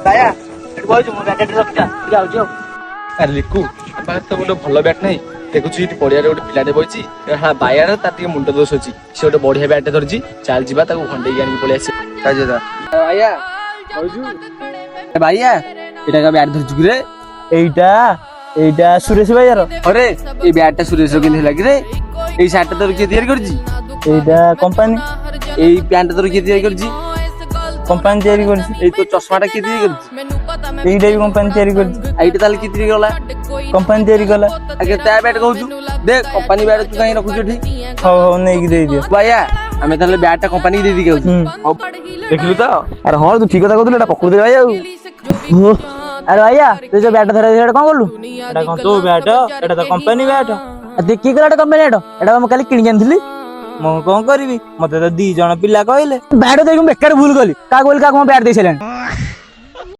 Via ଏଠି ବଇଛୁ ମୁଁ bat ରଖିଥା ଟିକେ ଆଉଛି ଆଉ। ଆରେ ଲିକୁ ଆମ ତ ଗୋଟେ ଭଲ ବ୍ୟାଟ୍ ନାହିଁ ଦେଖୁଛୁ ଏଠି ପଡିଆରେ ଗୋଟେ ପିଲାଟେ ବଇଛି ହଁ ବାୟାର ତାର ଟିକେ ମୁଣ୍ଡ ଦୋଷ ଅଛି ସେ ଗୋଟେ ବଢିଆ ବ୍ୟାଟ୍ ଧରିଛି ଚାଲ ଯିବା ତାକୁ ଘଣ୍ଡେଇକି ଆଣିକି ପଳେଇ ଆସିବା। ଭାଇଆ ବଇଛୁ ଭାଇଆ ଏଇଟା କା ବ୍ୟାଟ୍ ଧରିଛୁ କି ରେ? এইটা এইটা সুরেশ ভাইয়ার अरे ये बैट टा सुरेश केंद्र लगी रे ये शर्ट तोर किए तैयारी करजी এইটা কোম্পানি ये पैंट तोर किए तैयारी करजी কোম্পানি তৈরি করছে ये तो चश्मा टा किए तैयारी करजी এইটা भी কোম্পানি তৈরি করছে आईटा ताल किए तैयारी गला কোম্পানি তৈরি কলা आगे ता बैट कहूछु देख कंपनी बैट तू काई रखुछु ठीक হও হও নেইকি দেই দিও भैया हमें ताले बैट टा कंपनी दे दी कहूछु देखलु तो আরে হ্যাঁ তুই ঠিক কথা কইছিস এটা পকড় দে ভাই আউ আরে ভাইয়া তুই যে ব্যাট ধরে এটা কোন করলু এটা কোন তো ব্যাট এটা তো কোম্পানি ব্যাট তুই কি কলা এটা কোম্পানি ব্যাট এটা আমি কালি কিনি আনଥିଲି ମୁଁ କଣ କରିବି ମତେ ତ 2 ଜଣ ପିଲା କହିଲେ ବ୍ୟାଟ ଦେଇକି ବେକାର ଭୁଲ କଲି କାହା କହିଲି କାହା ବ୍ୟାଟ ଦେଇ ସାରିଲାଣି।